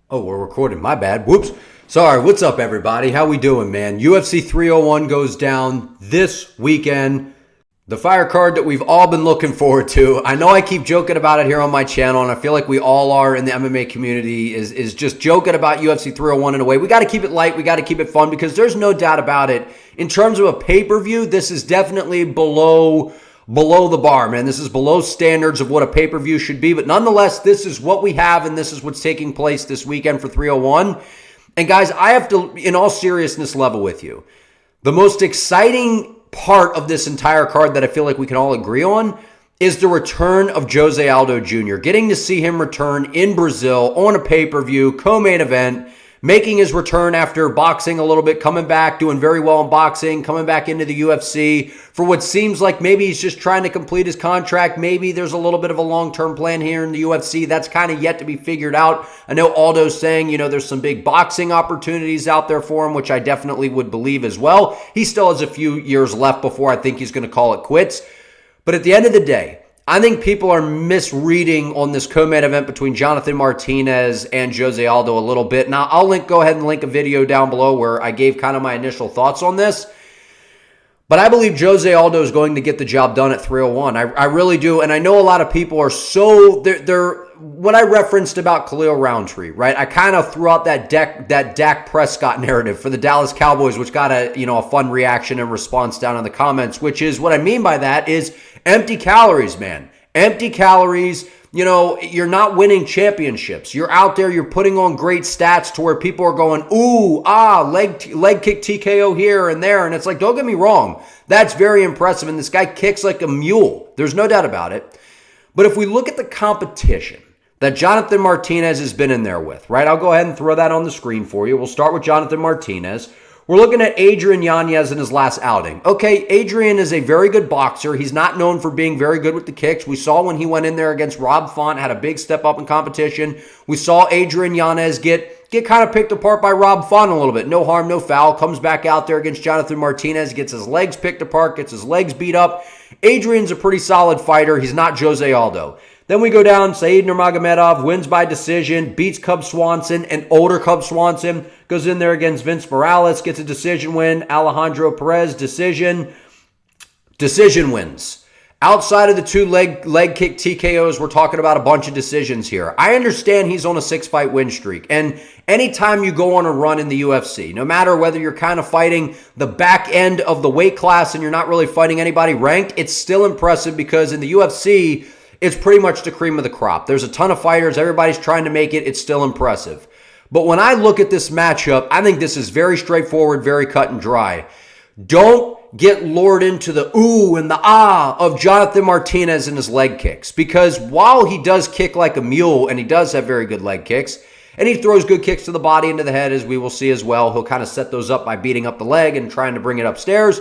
Oh, we're recording. My bad. Whoops. Sorry. What's up, everybody? How we doing, man? UFC 301 goes down this weekend. The fire card that we've all been looking forward to. I know I keep joking about it here on my channel, and I feel like we all are in the MMA community is just joking about UFC 301 in a way. We got to keep it light. We got to keep it fun because there's no doubt about it. In terms of a pay-per-view, this is definitely below the bar, man. This is below standards of what a pay-per-view should be. But nonetheless, this is what we have, and this is what's taking place this weekend for 301. And guys, I have to, in all seriousness, level with you. The most exciting part of this entire card that I feel like we can all agree on is the return of Jose Aldo Jr. Getting to see him return in Brazil on a pay-per-view, co-main event, making his return after boxing a little bit, coming back, doing very well in boxing, coming back into the UFC for what seems like maybe he's just trying to complete his contract. Maybe there's a little bit of a long-term plan here in the UFC. That's kind of yet to be figured out. I know Aldo's saying, there's some big boxing opportunities out there for him, which I definitely would believe as well. He still has a few years left before I think he's going to call it quits. But at the end of the day, I think people are misreading on this co-main event between Jonathan Martinez and Jose Aldo a little bit. Now, I'll go ahead and link a video down below where I gave kind of my initial thoughts on this. But I believe Jose Aldo is going to get the job done at 301. I really do. And I know a lot of people are so... They're what I referenced about Khalil Roundtree, right? I kind of threw out that Dak Prescott narrative for the Dallas Cowboys, which got a fun reaction and response down in the comments, which is what I mean by that is empty calories, man. Empty calories. You're not winning championships. You're out there, you're putting on great stats to where people are going, ooh, leg kick TKO here and there. And it's like, don't get me wrong. That's very impressive. And this guy kicks like a mule. There's no doubt about it. But if we look at the competition that Jonathan Martinez has been in there with, right? I'll go ahead and throw that on the screen for you. We'll start with Jonathan Martinez. We're looking at Adrian Yanez in his last outing. Okay, Adrian is a very good boxer. He's not known for being very good with the kicks. We saw when he went in there against Rob Font, had a big step up in competition. We saw Adrian Yanez get kind of picked apart by Rob Font a little bit. No harm, no foul. Comes back out there against Jonathan Martinez, gets his legs picked apart, gets his legs beat up. Adrian's a pretty solid fighter. He's not Jose Aldo. Then we go down, Said Nurmagomedov wins by decision, beats Cub Swanson, an older Cub Swanson, goes in there against Vince Morales, gets a decision win. Alejandro Perez, decision wins. Outside of the two leg kick TKOs, we're talking about a bunch of decisions here. I understand he's on a 6-fight win streak, and anytime you go on a run in the UFC, no matter whether you're kind of fighting the back end of the weight class and you're not really fighting anybody ranked, it's still impressive because in the UFC, it's pretty much the cream of the crop. There's a ton of fighters. Everybody's trying to make it. It's still impressive. But when I look at this matchup, I think this is very straightforward, very cut and dry. Don't get lured into the ooh and the ah of Jonathan Martinez and his leg kicks. Because while he does kick like a mule, and he does have very good leg kicks, and he throws good kicks to the body and to the head, as we will see as well, he'll kind of set those up by beating up the leg and trying to bring it upstairs.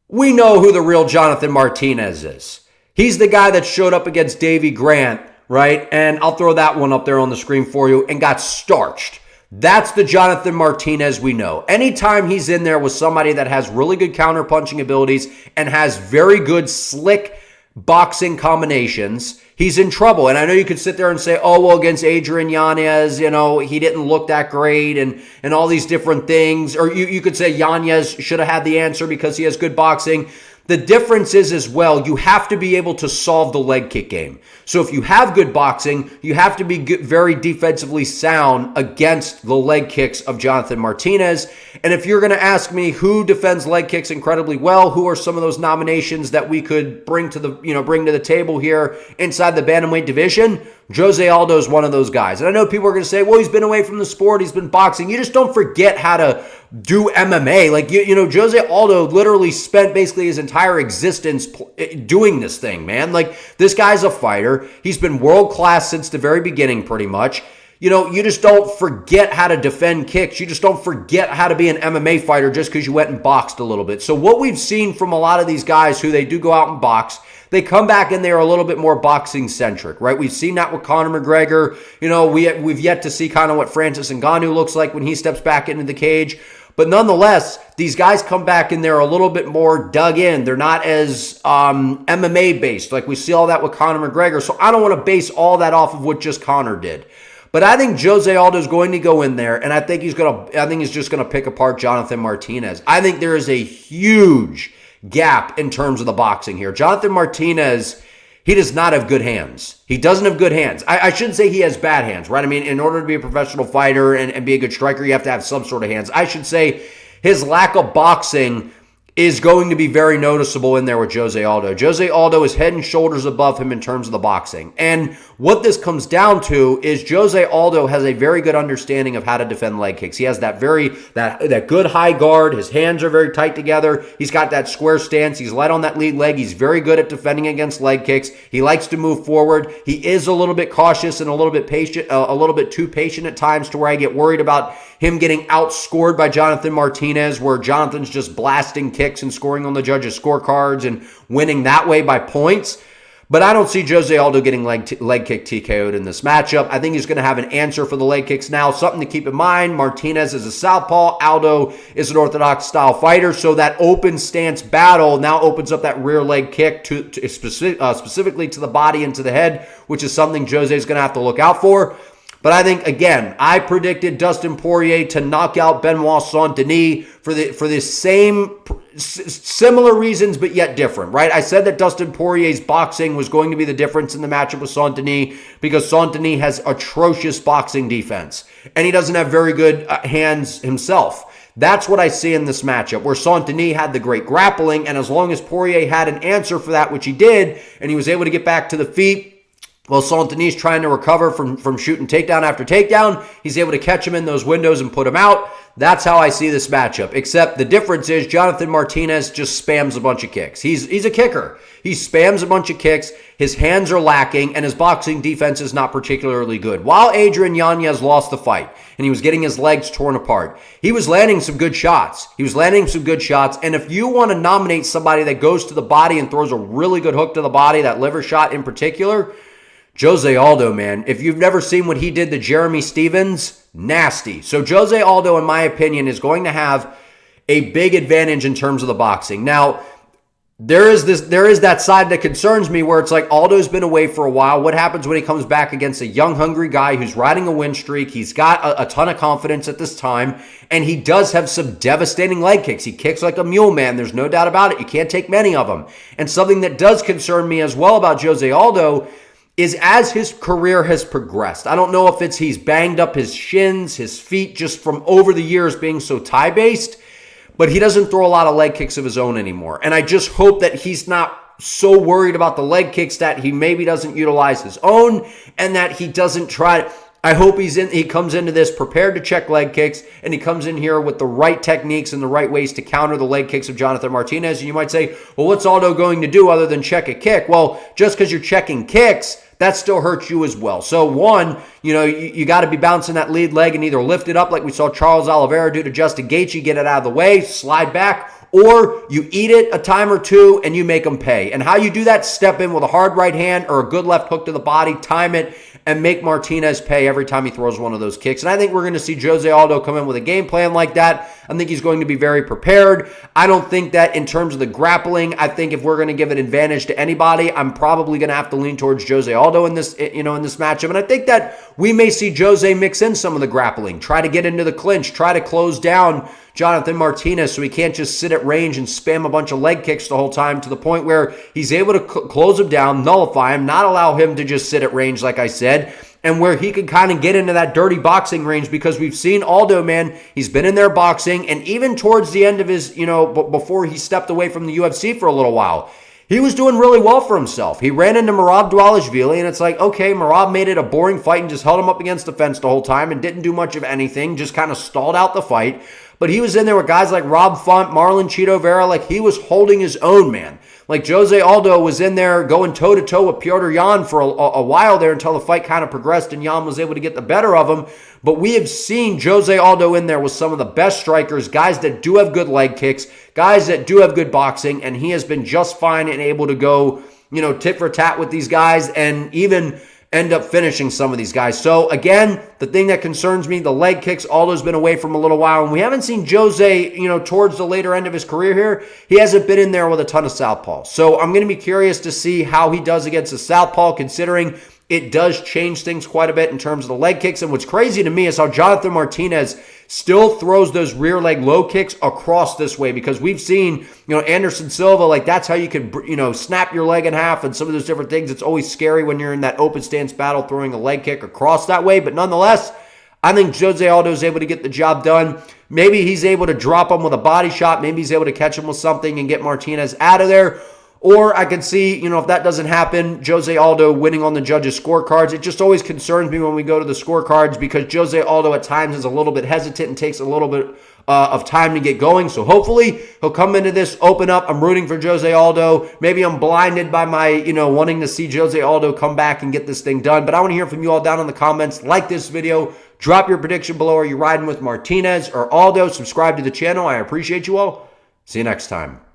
We know who the real Jonathan Martinez is. He's the guy that showed up against Davey Grant, right? And I'll throw that one up there on the screen for you, and got starched. That's the Jonathan Martinez we know. Anytime he's in there with somebody that has really good counter-punching abilities and has very good, slick boxing combinations, he's in trouble. And I know you could sit there and say, oh, well, against Adrian Yanez, he didn't look that great and all these different things. Or you could say Yanez should have had the answer because he has good boxing. The difference is as well, you have to be able to solve the leg kick game. So if you have good boxing, you have to be very defensively sound against the leg kicks of Jonathan Martinez. And if you're going to ask me who defends leg kicks incredibly well, who are some of those nominations that we could bring to the table here inside the bantamweight division, Jose Aldo is one of those guys. And I know people are going to say, well, he's been away from the sport, he's been boxing. You just don't forget how to do MMA. Like, Jose Aldo literally spent basically his entire existence doing this thing, man. Like, this guy's a fighter. He's been world-class since the very beginning, pretty much. You just don't forget how to defend kicks. You just don't forget how to be an MMA fighter just because you went and boxed a little bit. So what we've seen from a lot of these guys who they do go out and box, they come back and they're a little bit more boxing-centric, right? We've seen that with Conor McGregor. We've yet to see kind of what Francis Ngannou looks like when he steps back into the cage. But nonetheless, these guys come back and they're a little bit more dug in. They're not as MMA-based. Like we see all that with Conor McGregor. So I don't want to base all that off of what just Conor did. But I think Jose Aldo is going to go in there, and I think he's just gonna pick apart Jonathan Martinez. I think there is a huge gap in terms of the boxing here. Jonathan Martinez, he does not have good hands. He doesn't have good hands. I shouldn't say he has bad hands, right? I mean, in order to be a professional fighter and be a good striker, you have to have some sort of hands. I should say his lack of boxing is going to be very noticeable in there with Jose Aldo. Jose Aldo is head and shoulders above him in terms of the boxing. And what this comes down to is Jose Aldo has a very good understanding of how to defend leg kicks. He has that good high guard. His hands are very tight together. He's got that square stance. He's light on that lead leg. He's very good at defending against leg kicks. He likes to move forward. He is a little bit cautious and a little bit patient, a little bit too patient at times to where I get worried about him getting outscored by Jonathan Martinez, where Jonathan's just blasting kicks and scoring on the judges' scorecards and winning that way by points. But I don't see Jose Aldo getting leg kick TKO'd in this matchup. I think he's going to have an answer for the leg kicks now. Something to keep in mind, Martinez is a southpaw. Aldo is an orthodox style fighter. So that open stance battle now opens up that rear leg kick specifically to the body and to the head, which is something Jose is going to have to look out for. But I think, again, I predicted Dustin Poirier to knock out Benoit Saint-Denis for the same similar reasons, but yet different, right? I said that Dustin Poirier's boxing was going to be the difference in the matchup with Saint-Denis because Saint-Denis has atrocious boxing defense, and he doesn't have very good hands himself. That's what I see in this matchup, where Saint-Denis had the great grappling, and as long as Poirier had an answer for that, which he did, and he was able to get back to the feet, well, Saint-Denis trying to recover from shooting takedown after takedown. He's able to catch him in those windows and put him out. That's how I see this matchup. Except the difference is Jonathan Martinez just spams a bunch of kicks. He's a kicker. He spams a bunch of kicks. His hands are lacking, and his boxing defense is not particularly good. While Adrian Yanez lost the fight, and he was getting his legs torn apart, he was landing some good shots. And if you want to nominate somebody that goes to the body and throws a really good hook to the body, that liver shot in particular, Jose Aldo, man. If you've never seen what he did to Jeremy Stevens, nasty. So Jose Aldo, in my opinion, is going to have a big advantage in terms of the boxing. Now, there is that side that concerns me where it's like Aldo's been away for a while. What happens when he comes back against a young, hungry guy who's riding a win streak? He's got a ton of confidence at this time, and he does have some devastating leg kicks. He kicks like a mule, man. There's no doubt about it. You can't take many of them. And something that does concern me as well about Jose Aldo is as his career has progressed. I don't know if he's banged up his shins, his feet, just from over the years being so Thai-based, but he doesn't throw a lot of leg kicks of his own anymore. And I just hope that he's not so worried about the leg kicks that he maybe doesn't utilize his own and that he doesn't try. I hope he comes into this prepared to check leg kicks, and he comes in here with the right techniques and the right ways to counter the leg kicks of Jonathan Martinez. And you might say, well, what's Aldo going to do other than check a kick? Well, just because you're checking kicks, that still hurts you as well. So one, you got to be bouncing that lead leg and either lift it up like we saw Charles Oliveira do to Justin Gaethje, get it out of the way, slide back, or you eat it a time or two and you make them pay. And how you do that, step in with a hard right hand or a good left hook to the body, time it, and make Martinez pay every time he throws one of those kicks. And I think we're going to see Jose Aldo come in with a game plan like that. I think he's going to be very prepared. I don't think that in terms of the grappling, I think if we're going to give an advantage to anybody, I'm probably going to have to lean towards Jose Aldo in this matchup. And I think that we may see Jose mix in some of the grappling, try to get into the clinch, try to close down Jonathan Martinez so he can't just sit at range and spam a bunch of leg kicks the whole time to the point where he's able to close him down, nullify him, not allow him to just sit at range like I said, and where he could kind of get into that dirty boxing range because we've seen Aldo, man, he's been in there boxing, and even towards the end of his, before he stepped away from the UFC for a little while, he was doing really well for himself. He ran into Merab Dvalishvili, and it's like, okay, Merab made it a boring fight and just held him up against the fence the whole time and didn't do much of anything, just kind of stalled out the fight. But he was in there with guys like Rob Font, Marlon Chito Vera, like he was holding his own, man. Like Jose Aldo was in there going toe-to-toe with Piotr Jan for a while there until the fight kind of progressed and Jan was able to get the better of him. But we have seen Jose Aldo in there with some of the best strikers, guys that do have good leg kicks, guys that do have good boxing, and he has been just fine and able to go, tit for tat with these guys and even end up finishing some of these guys. So again, the thing that concerns me, the leg kicks, Aldo's been away from a little while, and we haven't seen Jose, towards the later end of his career here, he hasn't been in there with a ton of southpaws. So I'm going to be curious to see how he does against a southpaw, considering it does change things quite a bit in terms of the leg kicks. And what's crazy to me is how Jonathan Martinez still throws those rear leg low kicks across this way, because we've seen, Anderson Silva, like that's how you can, snap your leg in half and some of those different things. It's always scary when you're in that open stance battle throwing a leg kick across that way. But nonetheless, I think Jose Aldo is able to get the job done. Maybe he's able to drop him with a body shot. Maybe he's able to catch him with something and get Martinez out of there. Or I can see, if that doesn't happen, Jose Aldo winning on the judges' scorecards. It just always concerns me when we go to the scorecards, because Jose Aldo at times is a little bit hesitant and takes a little bit of time to get going. So hopefully he'll come into this, open up. I'm rooting for Jose Aldo. Maybe I'm blinded by my, wanting to see Jose Aldo come back and get this thing done. But I want to hear from you all down in the comments. Like this video. Drop your prediction below. Are you riding with Martinez or Aldo? Subscribe to the channel. I appreciate you all. See you next time.